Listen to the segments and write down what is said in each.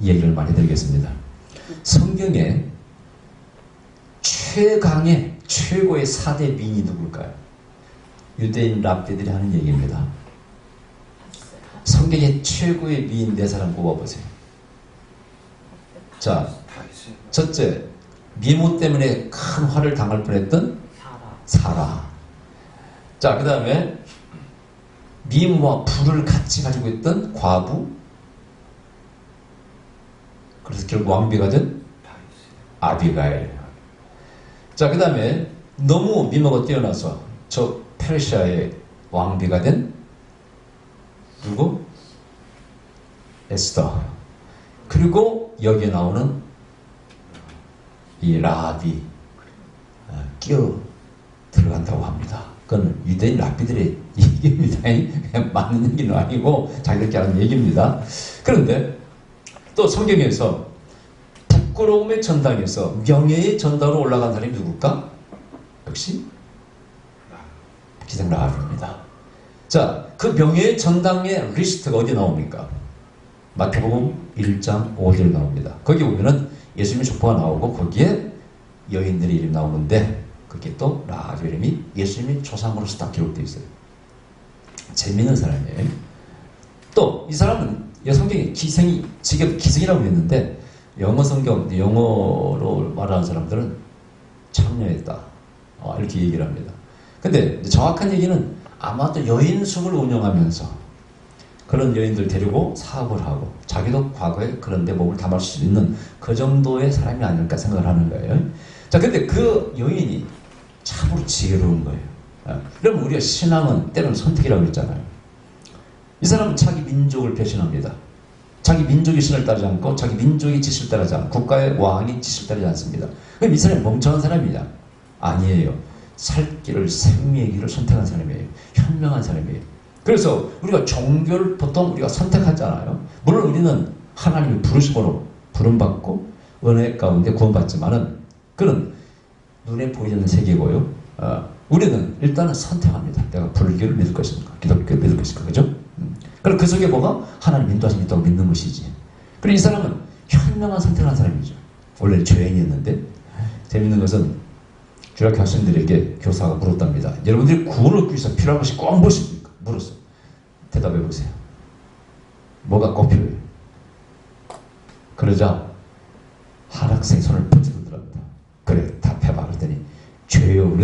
얘기를 많이 드리겠습니다. 성경에 최고의 4대 미인이 누굴까요? 유대인 랍비들이 하는 얘기입니다. 성경의 최고의 미인 4사람 꼽아보세요. 자, 첫째, 미모 때문에 큰 화를 당할 뻔했던 사라. 자, 그 다음에 미모와 부를 같이 가지고 있던 과부. 그래서 결국 왕비가 된 아비가일. 자, 그 다음에 너무 미모가 뛰어나서 저 페르시아의 왕비가 된 누구? 에스더. 그리고 여기에 나오는 이 라합이 끼어 들어간다고 합니다. 그건 유대인 랍비들의 얘기입니다. 맞는 얘기는 아니고 자기들끼리 하는 얘기입니다. 그런데 또 성경에서 부끄러움의 전당에서 명예의 전당으로 올라간 사람이 누굴까? 역시 기생 라합입니다. 자, 그 명예의 전당의 리스트가 어디 나옵니까? 마태복음 1장 5절 나옵니다. 거기 보면은 예수님의 족보가 나오고 거기에 여인들의 이름이 나오는데 그게 또 라합 이름이 예수님의 조상으로서 딱 기록되어 있어요. 재미있는 사람이에요. 또 이 사람은 성경에 기생이라고 했는데 영어 성경, 영어로 말하는 사람들은 참여했다. 이렇게 얘기를 합니다. 근데 정확한 얘기는 아마도 여인숙을 운영하면서 그런 여인들 데리고 사업을 하고 자기도 과거에 그런 데 몸을 담을 수 있는 그 정도의 사람이 아닐까 생각을 하는 거예요. 자, 근데 그 여인이 참으로 지혜로운 거예요. 그러면 우리가 신앙은 때로는 선택이라고 했잖아요. 이 사람은 자기 민족을 배신합니다. 자기 민족의 신을 따르지 않고 자기 민족의 지시를 따르지 않고 국가의 왕이 지시를 따르지 않습니다. 그럼 이 사람이 멍청한 사람이냐? 아니에요. 살 길을, 생명의 길을 선택한 사람이에요. 현명한 사람이에요. 그래서 우리가 종교를 보통 우리가 선택하잖아요. 물론 우리는 하나님의 부르심으로 부름받고 은혜 가운데 구원받지만은 그런 눈에 보이지 않는 세계고요. 우리는 일단은 선택합니다. 내가 불교를 믿을 것인가, 기독교를 믿을 것인가, 그죠? 그럼 그 속에 뭐가 하나님 인도하심이 있다고 믿는 것이지. 그리고 이 사람은 현명한 선택을 한 사람이죠. 원래 죄인이었는데 재밌는 것은 주일학교 학생들에게 교사가 물었답니다. 여러분들이 구원을 얻기 위해서 필요한 것이 꼭 무엇입니까? 물었어요. 대답해 보세요. 뭐가 꼭 필요해요? 그러자 한 학생이 손을 번쩍 들더랍니다. 그래, 답해봐. 그랬더니 죄요.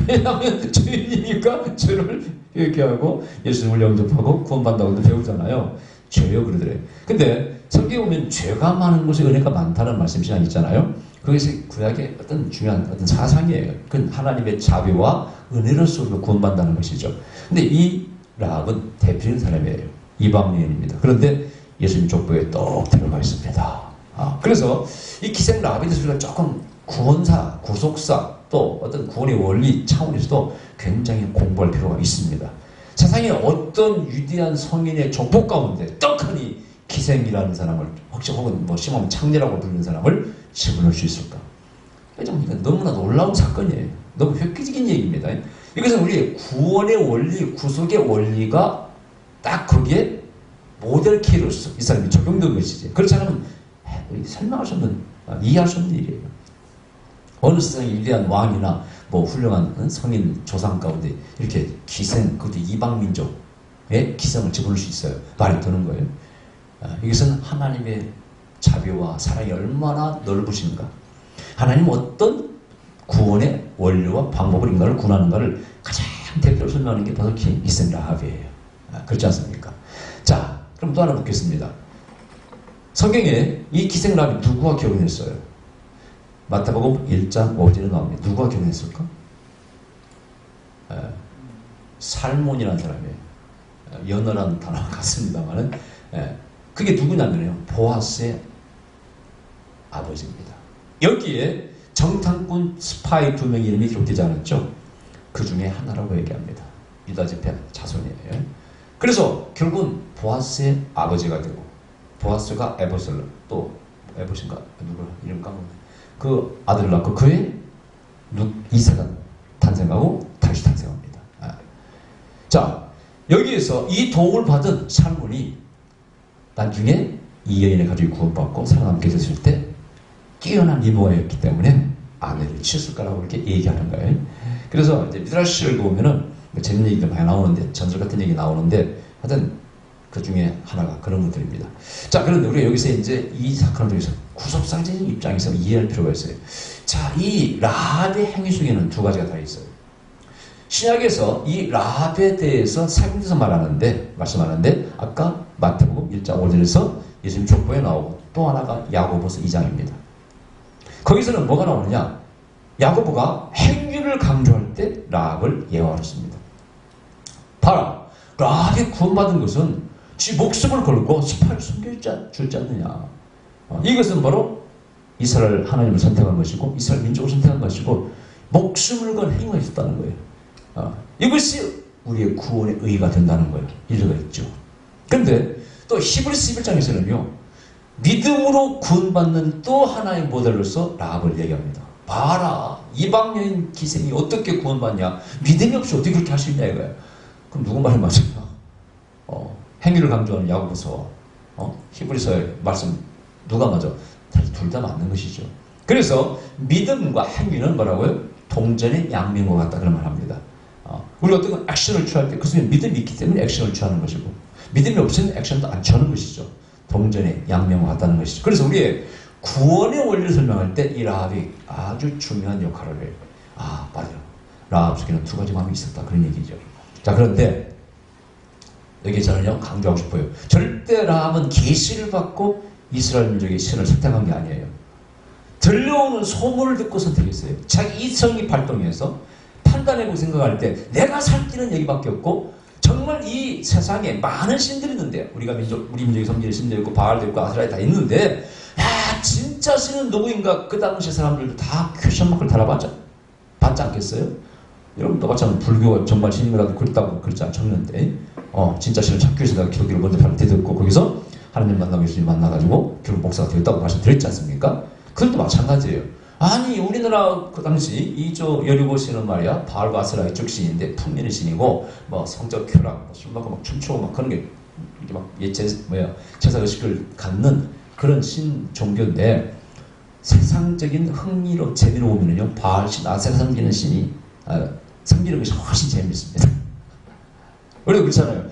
왜냐하면 죄인이니까 죄를 이렇게 하고 예수님을 영접하고 구원받는다고 배우잖아요. 죄요 그러더래요. 근데 성경에 보면 죄가 많은 곳에 은혜가 많다는 말씀이 있잖아요. 그것이 구약의 어떤 중요한 어떤 사상이에요. 그건 하나님의 자비와 은혜로서 우리가 구원받는다는 것이죠. 근데 이 라합은 대표적인 사람이에요. 이방인입니다. 그런데 예수님 족보에 똑 들어가 있습니다. 그래서 이 기생 라합에 대해서 우리가 조금 구원사, 구속사, 또 어떤 구원의 원리 차원에서도 굉장히 공부할 필요가 있습니다. 세상에 어떤 위대한 성인의 족보 가운데 떡하니 기생이라는 사람을 혹시 혹은 심하면 창녀라고 부르는 사람을 집어넣을 수 있을까? 너무나 놀라운 사건이에요. 너무 획기적인 얘기입니다. 이것은 우리의 구원의 원리, 구속의 원리가 딱 거기에 모델 키로서 이 사람이 적용된 것이지. 그렇지 않으면 설명할 수 없는, 이해할 수 없는 일이에요. 어느 세상에 위대한 왕이나 훌륭한 성인 조상 가운데 이렇게 기생, 그것도 이방민족의 기생을 집어넣을 수 있어요. 말이 되는 거예요. 이것은 하나님의 자비와 사랑이 얼마나 넓으신가. 하나님은 어떤 구원의 원리와 방법을 인간을 구원하는가를 가장 대표로 설명하는 게 바로 기생 라합이에요. 그렇지 않습니까? 자, 그럼 또 하나 묻겠습니다. 성경에 이 기생 라합이 누구와 결혼했어요? 마태복음 1장 5절에 나옵니다. 누가 결혼했을까? 살몬이라는 사람이에요. 연어라는 단어가 같습니다만은 그게 누구냐면요, 보아스의 아버지입니다. 여기에 정탐꾼 스파이 2명의 이름이 기록되지 않았죠? 그 중에 하나라고 얘기합니다. 유다 지파 자손이에요. 그래서 결국은 보아스의 아버지가 되고, 보아스가 에버슬럼, 또 에버신가 누구 이름 까먹네. 그 아들을 낳고 그의 이사가 탄생하고 다시 탄생합니다. 자, 여기에서 이 도움을 받은 살몬이 나중에 이 여인의 가족이 구원받고 살아남게 됐을 때 뛰어난 이모였기 때문에 아내를 치었을 거라고 이렇게 얘기하는 거예요. 그래서 이제 미드라시를 보면은 뭐 재밌는 얘기가 많이 나오는데, 전설 같은 얘기 나오는데, 하여튼 그 중에 하나가 그런 것들입니다. 자, 그런데 우리가 여기서 이제 이 사건을 통해서 구속상징 입장에서 이해할 필요가 있어요. 자, 이 라합의 행위 속에는 두 가지가 다 있어요. 신약에서 이 라합에 대해서 사경에서 말씀하는데 아까 마태복음 1장 5절에서 예수님 족보에 나오고, 또 하나가 야고보서 2장입니다. 거기서는 뭐가 나오느냐? 야고보가 행위를 강조할 때 라합을 예화했습니다. 봐라, 라합이 구원받은 것은 지 목숨을 걸고 스파를 숨겨주지 않느냐. 이것은 바로 이스라엘 하나님을 선택한 것이고 이스라엘 민족을 선택한 것이고 목숨을 건 행위가 있었다는 거예요. 이것이 우리의 구원의 의의가 된다는 거예요. 일리가 있죠. 그런데 또 히브리서 11장에서는요, 믿음으로 구원받는 또 하나의 모델로서 라합을 얘기합니다. 봐라, 이방 여인 기생이 어떻게 구원받냐? 믿음이 없이 어떻게 그렇게 할 수 있냐 이거예요. 그럼 누구 말이 맞아요? 행위를 강조하는 야고보서, 히브리서의 말씀 누가 맞아? 사실 둘 다 맞는 것이죠. 그래서 믿음과 행위는 뭐라고요? 동전의 양면과 같다 그런 말 합니다. 우리가 어떤 액션을 취할 때 그 속에 믿음이 있기 때문에 액션을 취하는 것이고, 믿음이 없으면 액션도 안 취하는 것이죠. 동전의 양면과 같다는 것이죠. 그래서 우리의 구원의 원리를 설명할 때 이 라합이 아주 중요한 역할을 해요. 맞아요. 라합 속에는 두 가지 마음이 있었다 그런 얘기죠. 자, 그런데 여기 저는요 강조하고 싶어요. 절대 라합은 계시를 받고 이스라엘 민족의 신을 선택한 게 아니에요. 들려오는 소문을 듣고 선택했어요. 자기 이성이 발동해서 판단해보고 생각할 때 내가 살 길은 여기밖에 없고, 정말 이 세상에 많은 신들이 있는데, 우리 민족이 섬기는 신도 있고 바알도 있고 아스라이 다 있는데, 진짜 신은 누구인가? 그 당시 사람들도 다 퀘션 마크를 달아봤지 않겠어요? 여러분도 마찬가지로 불교가 정말 신이라도 그렇다고 그렇지 않겠는데, 진짜 신을 찾기 위해서 내가 기독교를 먼저 받아들였고, 거기서 하나님 만나고 예수님 만나가지고 결국 목사가 되었다고 말씀드렸지 않습니까? 그것도 마찬가지예요. 아니, 우리나라 그 당시 이조 여리고 신은 말이야, 바알과 아스라 이쪽 신인데 풍년의 신이고, 뭐 성적 쾌락, 술 먹고 막 춤추고 막 그런 게 막 제사 의식을 갖는 그런 신 종교인데, 세상적인 흥미로 재미로 보면요, 바알신, 아세라 섬기는 신이 섬기는 것이 훨씬 재미있습니다. 우리가 그렇잖아요.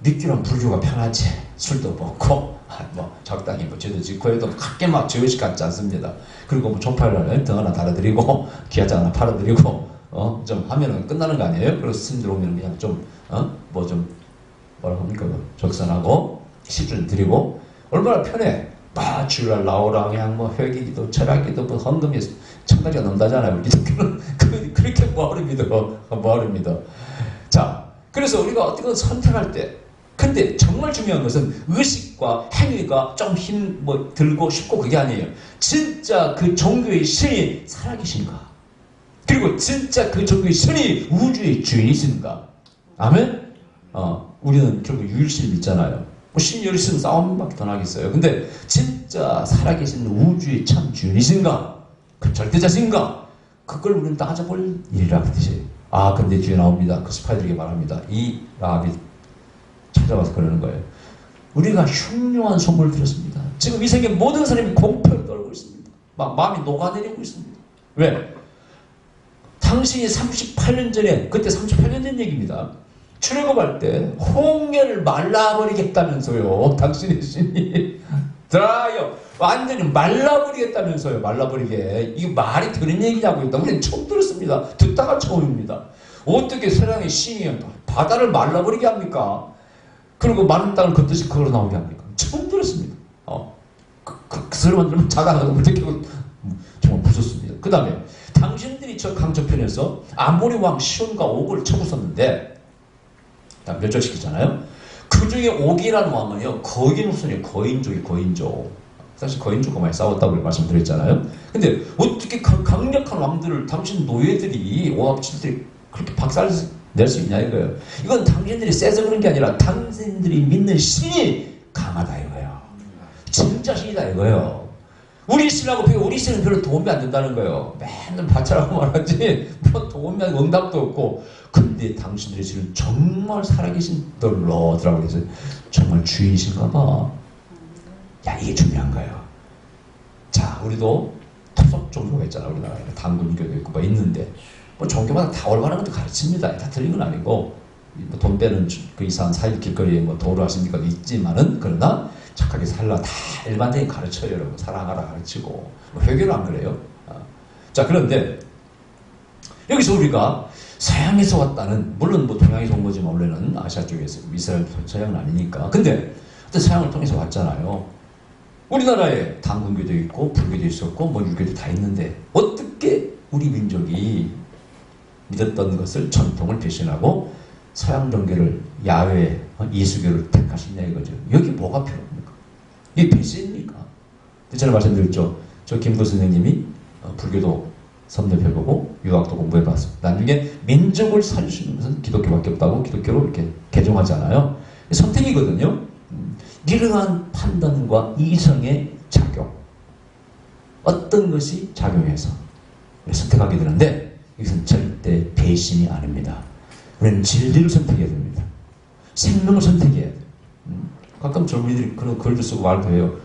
믿기로는 불교가 편하지, 술도 먹고 적당히 죄도 짓고 해도 크게 막 죄의식 같지 않습니다. 그리고 뭐 족발을 등 하나 달아드리고 기아장 하나 팔아드리고 좀 하면은 끝나는 거 아니에요? 그래서 스님들 오면 그냥 좀 뭐라고 합니까? 적선하고 시주를 드리고 얼마나 편해. 주일날 나오라 그냥 뭐 회기기도 철학기도 뭐 헌금이 천가지가 넘다잖아요. 기독교는 그렇게 뭐하릅니다. 자, 그래서 우리가 어떤 걸 선택할 때, 근데 정말 중요한 것은 의식과 행위가 좀 들고 쉽고 그게 아니에요. 진짜 그 종교의 신이 살아계신가? 그리고 진짜 그 종교의 신이 우주의 주인이신가? 아멘? 우리는 결국 유일신을 믿잖아요. 신 열신 싸움밖에 더 나겠어요. 근데 진짜 살아계신 우주의 참 주인이신가? 그 절대자신가? 그걸 우리는 따져볼 일이라 그 뜻이에요. 근데 뒤에 나옵니다. 그 스파이들에게 말합니다. 이 라합이 찾아와서 그러는 거예요. 우리가 흉흉한 소문을 들었습니다. 지금 이 세계 모든 사람이 공포에 떨고 있습니다. 막 마음이 녹아내리고 있습니다. 왜? 당신이 38년 전에, 그때 38년 전 얘기입니다. 출애굽할 때 홍해를 말라버리겠다면서요. 당신의 신이 드라이어 완전히 말라버리겠다면서요. 말라버리게. 이게 말이 되는 얘기냐고 했다. 우리는 처음 들었습니다. 듣다가 처음입니다. 어떻게 세상의 신이 바다를 말라버리게 합니까? 그리고 마른 땅을 걷듯이 그걸로 나오게 합니까? 처음 들었습니다. 그 소리만 들으면 자다가도 느끼고 정말 무섭습니다. 그 다음에 당신들이 저 강저편에서 아모리 왕 시온과 옥을 쳐부쉈는데 멸절시키잖아요. 그 중에 옥이라는 왕은요, 거인 후손이에요. 거인족. 사실 거인족과 많이 싸웠다고 말씀드렸잖아요. 근데 어떻게 강력한 왕들을 당신 노예들이, 오합칠들이 그렇게 박살낼 수 있냐 이거예요. 이건 당신들이 세서 그런 게 아니라 당신들이 믿는 신이 강하다 이거예요. 진짜 신이다 이거예요. 우리 신하고 비교, 우리 신은 별로 도움이 안 된다는 거예요. 맨날 바쳐라고 말하지 뭐 도움이 안 되고 응답도 없고. 근데 당신들의 신은 정말 살아계신 더러더라고요. 그래서 정말 주인이신가 봐. 야, 이게 중요한 거예요. 자, 우리도 토속 종교가 있잖아. 우리나라에 당군교도 있고 뭐 있는데 뭐 종교마다 다 올바른 것도 가르칩니다. 다 틀린 건 아니고 뭐 돈 빼는 그 이상한 사일 길거리에 뭐 도로 하십니까 있지만은, 그러나 착하게 살라 다 일반적인 가르쳐요. 여러분 사랑하라 가르치고 뭐 회교는 안 그래요. 자, 그런데 여기서 우리가 서양에서 왔다는, 물론 뭐 동양에서 온 거지만 원래는 아시아 쪽에서, 이스라엘 서양은 아니니까. 근데 어떤 서양을 통해서 왔잖아요. 우리나라에 당군교도 있고 불교도 있었고 뭐 유교도 다 있는데 어떻게 우리 민족이 믿었던 것을, 전통을 배신하고 서양 종교를, 야외 예수교를 택하시냐 이거죠. 여기 뭐가 필요합니까? 이게 배신입니까? 전에 말씀드렸죠. 저 김구 선생님이 불교도 섭렵해보고 유학도 공부해봤습니다. 나중에 민족을 살리시는 것은 기독교밖에 없다고 기독교로 이렇게 개종하잖아요. 선택이거든요. 이러한 판단과 이성의 작용, 어떤 것이 작용해서 선택하게 되는데, 이것은 절대 배신이 아닙니다. 우리는 진리를 선택해야 됩니다. 생명을 선택해야 돼요. 가끔 젊은이들이 그런 글도 쓰고 말도 해요.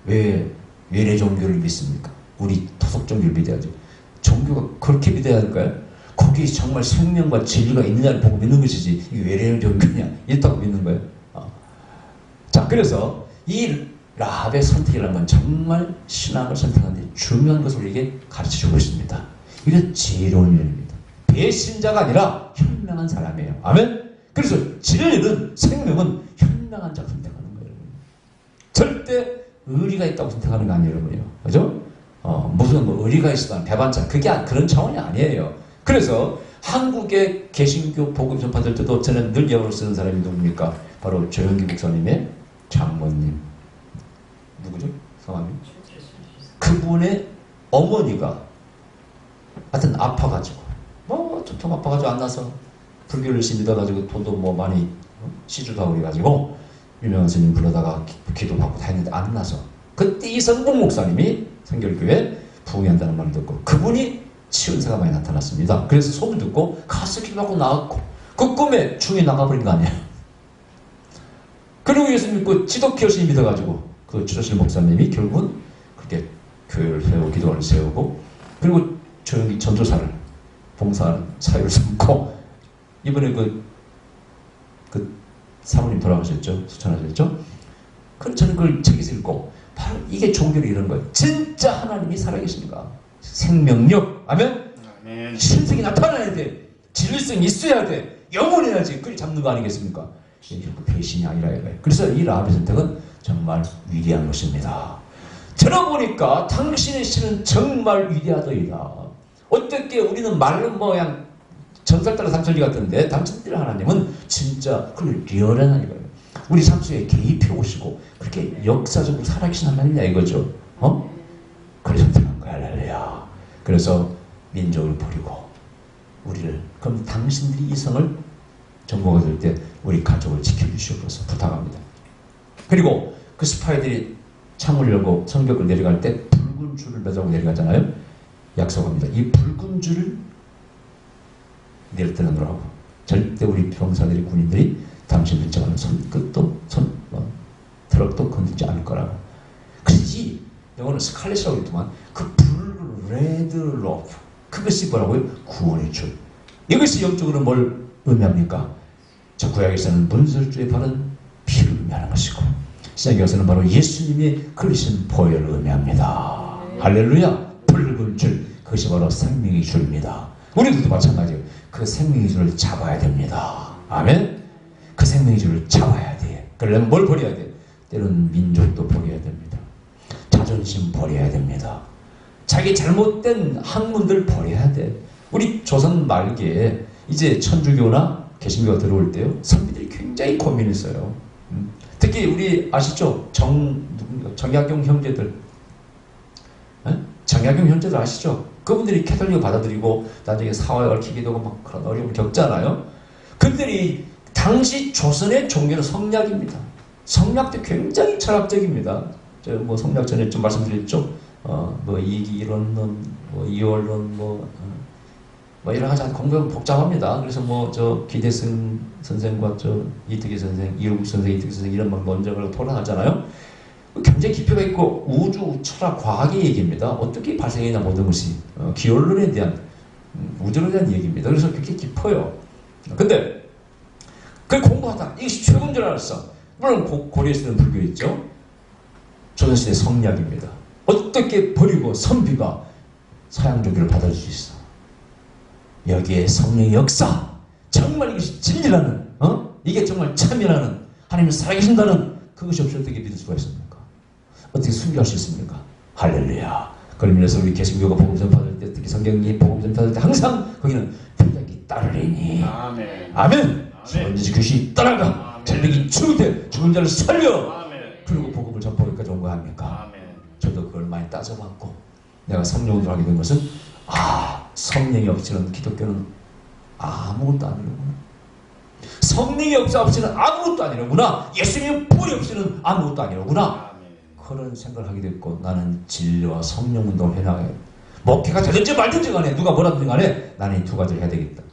왜 외래 종교를 믿습니까? 우리 토속 종교를 믿어야죠. 종교가 그렇게 믿어야 할까요? 거기에 정말 생명과 진리가 있느냐를 보고 믿는 것이지, 이게 외래 종교냐 이렇다고 믿는 거예요. 자, 그래서 이 라합의 선택이라는 건 정말 신앙을 선택하는 데 중요한 것을 우리에게 가르쳐주고 있습니다. 이게 지혜로운 일입니다. 배신자가 아니라 현명한 사람이에요. 아멘? 그래서 진리는, 생명은 현명한 자가 선택하는 거예요. 절대 의리가 있다고 선택하는 거 아니에요, 여러분요. 그죠? 무슨 뭐 의리가 있으면 배반자, 그게 그런 차원이 아니에요. 그래서 한국의 개신교 복음 전파될 때도 저는 늘 영어로 쓰는 사람이 누굽니까? 바로 조영기 목사님의 장모님. 누구죠? 성함이? 그분의 어머니가 하여튼 아파가지고, 뭐 두통 아파가지고 안 나서 불교를 열심히 믿어가지고 돈도 뭐 많이 시주도 하고 그래가지고 유명한 스님 불러다가 기도받고 다 했는데 안 나서, 그때 이성봉 목사님이 성결교회 부흥한다는 말을 듣고 그분이 치은사가 많이 나타났습니다. 그래서 소문 듣고 가서 기도하고 나왔고, 그 꿈에 중에 나가버린 거 아니에요. 그리고 예수 믿고 지독히 열심히 믿어가지고 그 주저실 목사님이 결국은 그렇게 교회를 세우고 기도원을 세우고, 그리고 조용히 전도사를 봉사하는 사유를 삼고, 이번에 그 사모님 돌아가셨죠? 수천하셨죠? 그럼 저는 그걸 책에서 읽고, 바로 이게 종교를 이런 거예요. 진짜 하나님이 살아계십니까? 생명력, 아멘? 신성이 나타나야 돼. 진리성이 있어야 돼. 영원해야지. 그걸 잡는 거 아니겠습니까? 배신이 아니라 이거예요. 그래서 이 라합의 선택은 정말 위대한 것입니다. 들어보니까 당신의 신은 정말 위대하더이다. 어떻게 우리는 말은 뭐 그냥 전설 따라 상설리 같은데, 당신들의 하나님은 진짜 그걸 리얼한 이거예요. 우리 삶 속에 개입해 오시고 그렇게 역사적으로 살아계신 하나님이냐 이거죠. 그래서 선택한 거야. 할렐루야. 그래서 민족을 버리고 우리를, 그럼 당신들이 이성을 정복이 될 때 우리 가족을 지켜주시옵소서 부탁합니다. 그리고 그 스파이들이 창문을 열고 성벽을 내려갈 때 붉은 줄을 매달고 내려가잖아요. 약속합니다. 이 붉은 줄을 내려뜨리느라고 절대 우리 병사들이, 군인들이 당신들 정하는 손끝도 트럭도 건들지 않을 거라고. 그래서 이 영어는 스칼렛이라고 했지만 그 레드 로프, 그것이 뭐라고요? 구원의 줄. 이것이 영적으로 뭘 의미합니까? 저 구약에서는 문설주에 바른 피를 의미하는 것이고, 신약에서는 바로 예수님이 그리신 보혈을 의미합니다. 할렐루야. 붉은 줄, 그것이 바로 생명의 줄입니다. 우리들도 마찬가지예요. 그 생명의 줄을 잡아야 됩니다. 아멘. 그 생명의 줄을 잡아야 돼. 그러려면 뭘 버려야 돼? 때로는 민족도 버려야 됩니다. 자존심 버려야 됩니다. 자기 잘못된 학문들 버려야 돼. 우리 조선 말기에 이제 천주교나 개신교가 들어올 때요, 선비들이 굉장히 고민했어요. 특히 우리 아시죠? 정약용 형제들, 정약용 형제들 아시죠? 그분들이 캐톨릭을 받아들이고 나중에 사회에 얽히게 되고 막 그런 어려움을 겪잖아요. 그들이 당시 조선의 종교는 성약입니다. 성약도 굉장히 철학적입니다. 저 뭐 성약 전에 좀 말씀드렸죠. 뭐 이기론론, 뭐 이월론, 뭐 여러 가지 공부하면 복잡합니다. 그래서 뭐 저 기대승 선생과 저 이특기 선생, 이호국 선생, 이특기 선생 이런 막 논쟁을 토론하잖아요. 굉장히 깊이가 있고 우주, 철학, 과학의 얘기입니다. 어떻게 발생했나 모든 것이 기원론에 대한 우주론에 대한 얘기입니다. 그래서 그렇게 깊어요. 근데 그걸 공부하다 이것이 최고인 줄 알았어. 물론 고려에 쓰는 불교 있죠. 조선시대 성리학입니다. 어떻게 버리고 선비가 서양 종교를 받아줄 수 있어. 여기에 성령의 역사, 정말 이것이 진리라는, 이게 정말 참이라는, 하나님이 살아계신다는 그것이 없이 어떻게 믿을 수가 있습니까? 어떻게 순교할 수 있습니까? 할렐루야. 그걸 인해서 우리 개신교가 복음 전파할 때, 특히 성경이 복음 전파할 때 항상 거기는 태백이 따르리니 아멘. 아멘. 언제지 귀신이 떠나가, 절벽이 추구돼 죽은 자를 살려. 아멘. 그리고 복음을 전파하기까지 온 거 아닙니까? 아멘. 저도 그걸 많이 따져봤고, 내가 성령을 하게 된 것은 성령이 없이는 기독교는 아무것도 아니로구나. 성령이 없이는 아무것도 아니로구나. 예수님의 뿌리 없이는 아무것도 아니로구나. 그런 생각을 하게 됐고, 나는 진리와 성령 운동을 해나가요. 목회가 되든지 말든지 간에 누가 뭐라든지 간에 나는 이 두 가지를 해야 되겠다.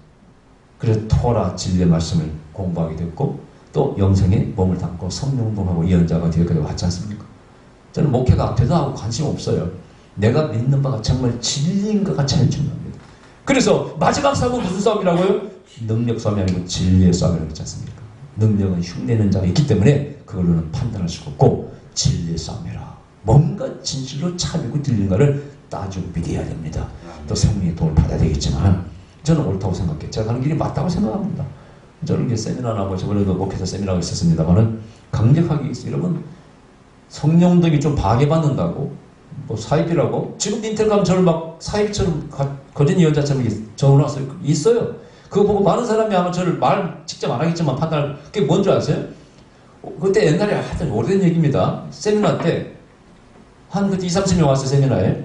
그래서 토라 진리의 말씀을 공부하게 됐고, 또 영생에 몸을 담고 성령 운동하고 예언자가 되어까지 왔지 않습니까? 저는 목회가 대단하고 관심 없어요. 내가 믿는 바가 정말 진리인가가 제일 중요합니다. 그래서 마지막 싸움은 무슨 싸움이라고요? 능력 싸움이 아니고 진리의 싸움이라고 했지 않습니까? 능력은 흉내내는 자가 있기 때문에 그걸로는 판단할 수가 없고, 진리의 싸움이라. 뭔가 진실로 참이고 들린가를 따지고 믿어야 됩니다. 또 성령의 도움을 받아야 되겠지만, 저는 옳다고 생각해요. 제가 가는 길이 맞다고 생각합니다. 저는 세미나나 저번에도 목회자 세미나가 있었습니다만은 강력하게 있어요. 여러분, 성령 운동이 좀 방해받는다고, 사입이라고, 지금 인터넷 가면 저를 막 사입처럼 거짓 예언자처럼 적어놨어요. 있어요. 그거 보고 많은 사람이 아마 저를 말 직접 안 하겠지만 판단할, 그게 뭔지 아세요? 그때 옛날에 하여튼 오래된 얘기입니다. 세미나 때 한 그때 20-30명 왔어요. 세미나에.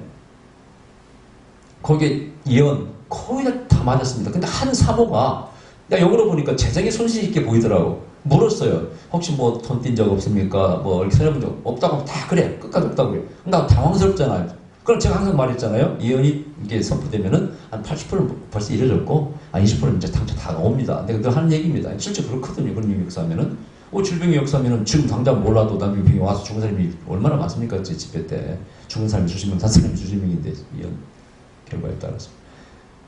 거기에 예언 거의 다 맞았습니다. 근데 한 사모가 역으로 보니까 재정에 손실 있게 보이더라고. 물었어요. 혹시 뭐 돈 띈 적 없습니까? 뭐 이렇게 살아본 적 없다고 다 그래. 끝까지 없다고 그래. 나 당황스럽잖아요. 그럼 제가 항상 말했잖아요. 예언이 이게 선포되면은 한 80%는 벌써 이루어졌고, 한 20%는 이제 당초 다 나옵니다. 내가 늘 하는 얘기입니다. 실제 그렇거든요. 그런 역사하면은. 질병의 역사면은 지금 당장 몰라도 남의 병이 와서 죽은 사람이 얼마나 많습니까? 제 집회 때. 죽은 사람이 수십 명, 산 사람이 수십 명인데, 예언 결과에 따라서.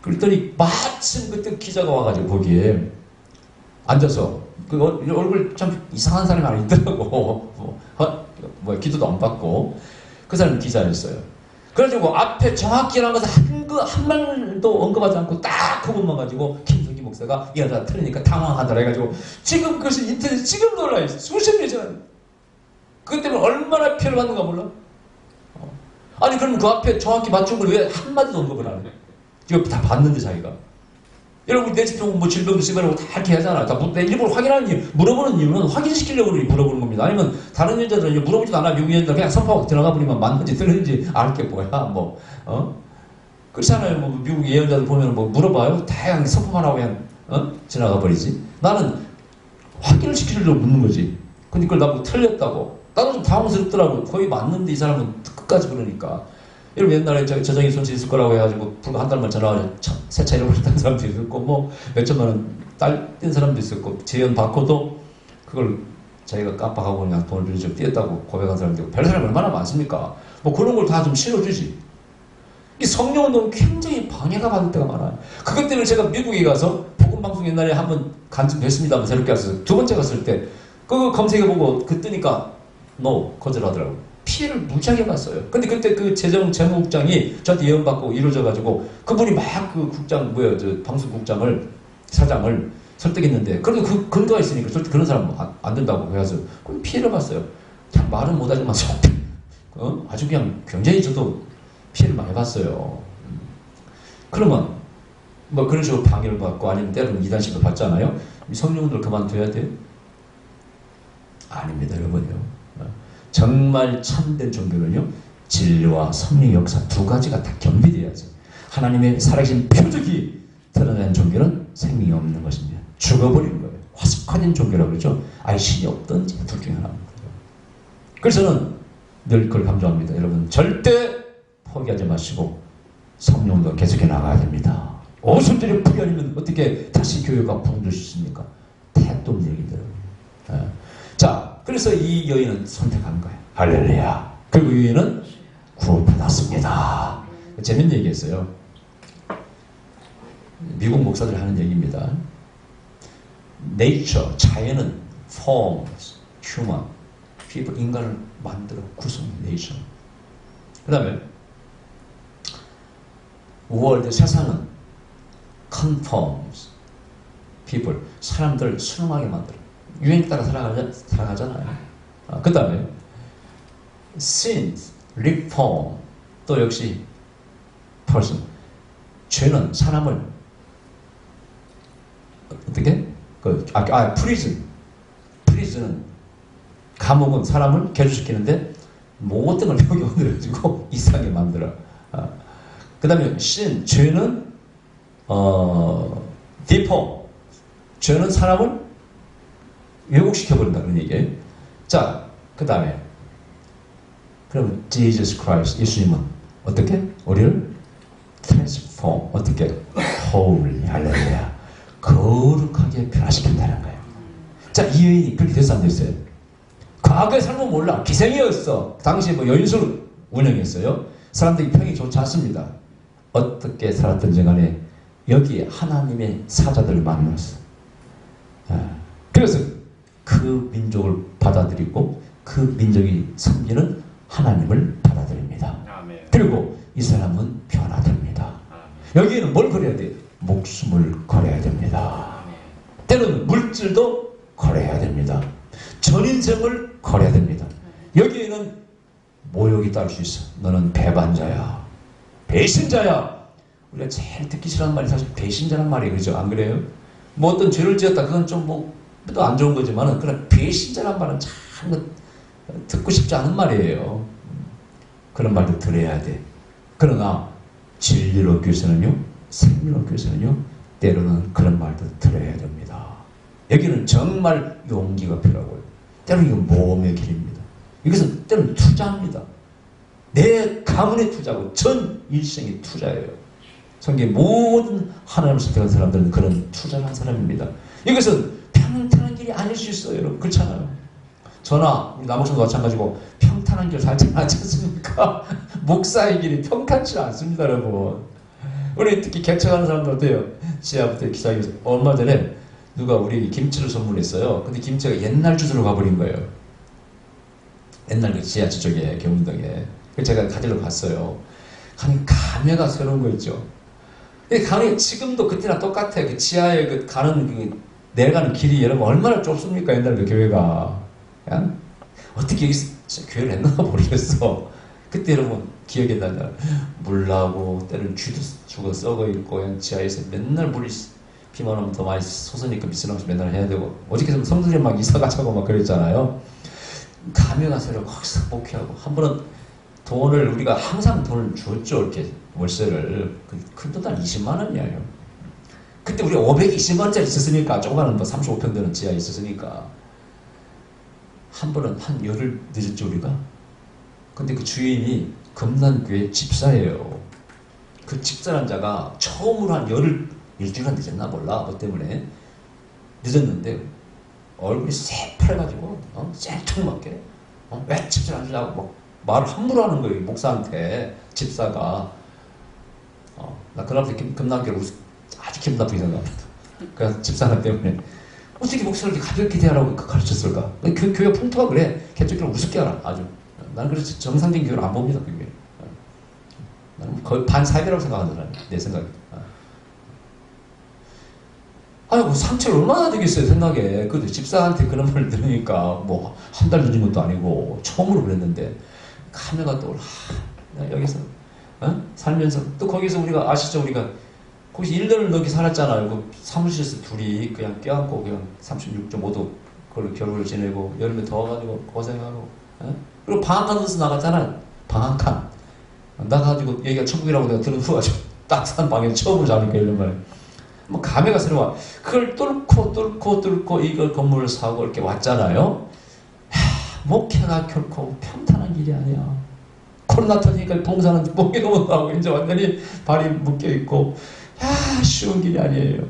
그랬더니 마침 그때 기자가 와가지고 거기에 앉아서 그 얼굴 참 이상한 사람이 하나 있더라고. 기도도 안 받고. 그 사람은 기자였어요. 그래가지고 앞에 정확히 일어난 것을 한 말도 언급하지 않고 딱 그것만 가지고 김석기 목사가 이 여자 틀으니까 당황하더라 해가지고 지금 그것이 인터넷 지금 놀라요. 수십 년 전에. 그것 때문에 얼마나 피해를 받는가 몰라. 아니 그럼 그 앞에 정확히 맞춘 걸 왜 한마디도 언급을 안 해? 이거 다 봤는데 자기가. 여러분 내 집중 질병도 쓰고 다 이렇게 하잖아. 다 일부러 확인하는 이유, 물어보는 이유는 확인시키려고 물어보는 겁니다. 아니면 다른 여자들은 물어보지도 않아. 미국 여자들 그냥 선포하고 들어가 버리면 맞는지 틀린지 알게 뭐야. 그렇잖아요. 미국 예언자들 보면 물어봐요. 다양하게 선포만 하고 그냥 지나가 버리지. 나는 확인을 시키려고 묻는 거지. 근데 그걸 나보고 틀렸다고. 나도 좀 당황스럽더라고. 거의 맞는데 이 사람은 끝까지 그러니까. 여러분 옛날에 저장이 손실 있을 거라고 해가지고 불과 한 달만 전화가 새 차 잃어버렸다는 사람도 있었고 몇천만 원 딸 뗀 사람도 있었고 재연 받고도 그걸 자기가 깜빡하고 그냥 돈을 빌려주고 띄었다고 고백한 사람도 있고 별 사람이 얼마나 많습니까? 그런 걸 다 좀 실어주지. 이 성령운동은 굉장히 방해가 받을 때가 많아요. 그것 때문에 제가 미국에 가서 복음방송 옛날에 한번 뵀습니다만 새롭게 왔어요. 두 번째 갔을 때 그거 검색해보고 뜨니까 거절하더라고요. 피해를 무지하게 봤어요. 근데 그때 그 재무국장이 저한테 예언받고 이루어져가지고 그분이 막 그 방송국장을, 사장을 설득했는데, 그래도 그 근거가 있으니까 절대 그런 사람 안 된다고 해서 피해를 봤어요. 그냥 말은 못하지만 아주 그냥 굉장히 저도 피해를 많이 봤어요. 그러면 그런 식으로 방해를 받고 아니면 때로는 이단식을 받잖아요. 성령들 그만둬야 돼요? 아닙니다, 여러분요. 정말 참된 종교는요, 진리와 성령의 역사 두 가지가 다 겸비돼야지. 하나님의 살아계신 표적이 드러나는 종교는 생명이 없는 것입니다. 죽어버리는 거예요. 화석화된 종교라고 그러죠. 신이 없든지 둘 중에 하나입니다. 그래서 저는 늘 그걸 강조합니다. 여러분 절대 포기하지 마시고 성령도 계속해 나가야 됩니다. 오순절이 풀이 아니면 어떻게 다시 교회가 부흥될 수 있습니까? 택도 없는 얘기들. 자, 그래서 이 여인은 선택한 거예요. 할렐루야. 그리고 위에는 구원받았습니다. 재밌는 얘기했어요. 미국 목사들이 하는 얘기입니다. Nature, 자연은 forms, human, people, 인간을 만들어 구성한 nature. 그 다음에 world, 세상은 conforms, people, 사람들 순응하게 만들어. 유행 따라 살아가잖아요. 그 다음에 sins, reform, 또 역시 person, 죄는 사람을 어떻게? 프리즌은 감옥은 사람을 개조시키는데 모든 걸 여기 얹어가지고 이상하게 만들어. 그 다음에 sin, 죄는 deform, 죄는 사람을 왜곡시켜버린다 그런 얘기예요. 자, 그 다음에 그럼 Jesus Christ, 예수님은 어떻게? 우리를 transform, 어떻게? holy, 할렐루야, 거룩하게 변화시킨다는 거예요. 자, 이 여인이 그렇게 됐어 안 됐어요? 과거의 삶은 몰라. 기생이었어. 당시에 뭐 여인소를 운영했어요. 사람들이 평이 좋지 않습니다. 어떻게 살았든지 간에 여기에 하나님의 사자들을 만났어. 그래서 그 민족을 받아들이고 그 민족이 섬기는 하나님을 받아들입니다. 그리고 이 사람은 변화됩니다. 여기에는 뭘 걸어야 돼요? 목숨을 걸어야 됩니다. 때로는 물질도 걸어야 됩니다. 전 인생을 걸어야 됩니다. 여기에는 모욕이 따를 수 있어. 너는 배반자야, 배신자야. 우리가 제일 듣기 싫어하는 말이 사실 배신자란 말이에요. 그죠? 안 그래요? 뭐 어떤 죄를 지었다, 그건 좀 뭐 또 안 좋은 거지만, 그런 배신자란 말은 참 듣고 싶지 않은 말이에요. 그런 말도 들어야 돼. 그러나 진리를 얻기 위해서는요, 생명을 얻기 위해서는요, 때로는 그런 말도 들어야 됩니다. 여기는 정말 용기가 필요하고요. 때로는 이건 모험의 길입니다. 이것은 때로는 투자입니다. 내 가문의 투자고 전 일생의 투자예요. 성경의 모든 하나님을 선택한 사람들은 그런 투자를 한 사람입니다. 이것은 평탄한 길이 아닐 수 있어요. 여러분, 그렇잖아요. 저나 우리 남목사도 마찬가지고 평탄한 길 살지 않지 않습니까? 목사의 길이 평탄치 않습니다, 여러분. 우리 특히 개척하는 사람들 어때요? 시야부터 기사에서 얼마 전에 누가 우리 김치를 선물했어요. 근데 김치가 옛날 주소로 가버린 거예요. 옛날 그 지하철 쪽에 경운동에. 그래서 제가 가지러 갔어요. 가니 감회가 새로운 거 있죠. 가니 지금도 그때랑 똑같아요. 그 지하에 그 가는 그 내려가는 길이 여러분 얼마나 좁습니까? 옛날 그 교회가. 그냥 어떻게 여기서 교회를 했나 모르겠어. 그때 여러분 기억이 나냐? 물 나고 때는 쥐도 죽어 썩어 있고 그냥 지하에서 맨날 물이 비만 오면 더 많이 솟으니까 미쓰러면서 맨날 해야 되고 어저께서 성수리 막 이사 가자고 막 그랬잖아요. 감회가 새로 거기서 목회하고 한 번은 돈을 우리가 항상 돈을 줬죠. 이렇게 월세를 큰 돈 한 20만 원이에요. 그때 우리 520만 원짜리 있었으니까 조그마한 뭐 35평 되는 지하에 있었으니까 한 번은 한 열흘 늦었죠 우리가. 근데 그 주인이 금난교회 집사예요. 그 집사란 자가 처음으로 한 일주일간 늦었나 몰라 뭐 때문에 늦었는데 얼굴이 새파래가지고 쌩통맞게 왜 집사를 안 주냐고 막 말을 함부로 하는 거예요. 목사한테 집사가. 나 그날부터 금난교를 아주 기분 나쁘게 생각합니다. 그 집사람 때문에 어떻게 목사를 가볍게 대하라고 가르쳤을까? 그 교회 풍토가 그래. 개척교를 우습게 하라. 아주. 나는 그래서 정상적인 교회를 안 봅니다. 그 교회. 나는 거의 반사회라고 생각하는 내 생각에. 아이고 상처를 얼마나 되겠어요 생각에. 그 집사한테 그런 말을 들으니까 뭐 한 달 늦은 것도 아니고 처음으로 그랬는데 카메가 또 여기서 살면서 또 거기서 우리가 아시죠? 우리가 거기서 1년을 넘게 살았잖아요. 그 사무실에서 둘이 그냥 껴안고 그냥 36.5도 그걸 겨울을 지내고 여름에 더워가지고 고생하고 그리고 방 한 칸 넣어서 나갔잖아요. 방 한 칸 나가가지고 여기가 천국이라고 내가 들은 후가 따뜻한 방에 처음으로 자니까 1년 만에 뭐 감회가 새로워. 그걸 뚫고 이걸 건물을 사고 이렇게 왔잖아요. 목회가 결코 평탄한 길이 아니야. 코로나 터지니까 봉사는 목회도 못하고 이제 완전히 발이 묶여있고 쉬운 길이 아니에요.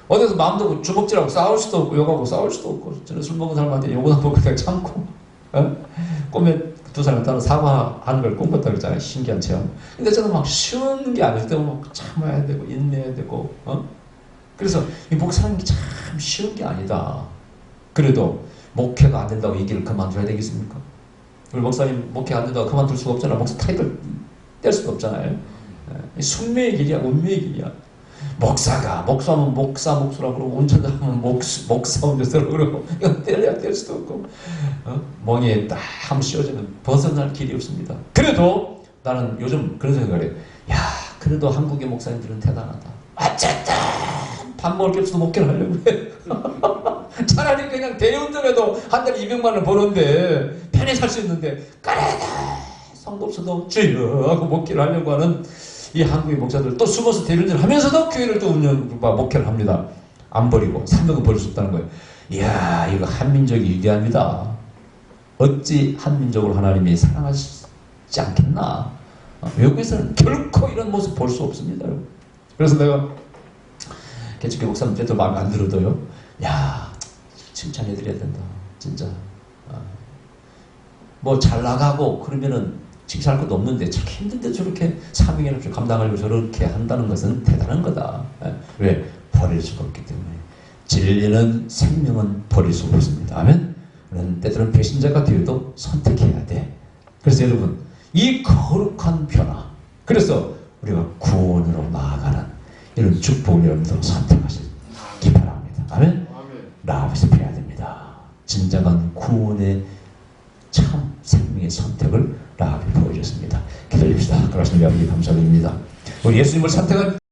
어디서 마음도 주먹질하고 싸울 수도 없고 욕하고 싸울 수도 없고 저는 술 먹은 사람한테 욕을 하고 그냥 참고 꿈에 두 사람 따로 사과하는 걸 꿈꿨다고 그랬잖아요. 신기한 체험. 근데 저는 막 쉬운 게 아닐 때 막 참아야 되고 인내해야 되고 그래서 이 목사님이 참 쉬운 게 아니다. 그래도 목회가 안 된다고 이 길을 그만둬야 되겠습니까? 우리 목사님 목회 안 된다고 그만둘 수가 없잖아. 목사 타이틀 뗄 수도 없잖아요. 숙명의 길이야, 운명의 길이야. 목사하면 목수라고 그러고 운전자하면 목사 운전자라고 그러고 이건 뗄래야 뗄 수도 없고 멍에 딱 한번 씌워주면 벗어날 길이 없습니다. 그래도 나는 요즘 그런 생각을 해요. 야, 그래도 한국의 목사님들은 대단하다. 어쨌든 밥 먹을 게 없어도 목회를 하려고 해. 차라리 그냥 대리운전해도 한 달에 200만 원 버는데 편히 살 수 있는데 그래도 성도 없어도 주여 하고 목회를 하려고 하는 이 한국의 목사들 또 숨어서 대리운전을 하면서도 교회를 또 목회를 합니다. 안 버리고 300은 버릴 수 없다는 거예요. 이야, 이거 한민족이 위대합니다. 어찌 한민족을 하나님이 사랑하시지 않겠나? 외국에서는 결코 이런 모습 볼 수 없습니다. 그래서 내가 개척교 목사님한테도 마음에 안 들어도요. 야, 칭찬해드려야 된다. 진짜. 뭐 잘 나가고 그러면은 칭찬할 것도 없는데 저렇게 힘든데 저렇게 사명을 감당하려고 저렇게 한다는 것은 대단한 거다. 왜? 버릴 수가 없기 때문에. 진리는 생명은 버릴 수가 없습니다. 아멘? 우리는 때때로는 배신자가 되어도 선택해야 돼. 그래서 여러분 이 거룩한 변화, 그래서 우리가 구원으로 나아가는 이런 축복을 여러분들 선택하시기 바랍니다. 아멘? 나아가서 배워야 됩니다. 진정한 구원의 참 생명의 선택을 라합이 보여줬습니다. 기다립시다. 그러시면 여러분께 감사드립니다. 우리 예수님을 선택한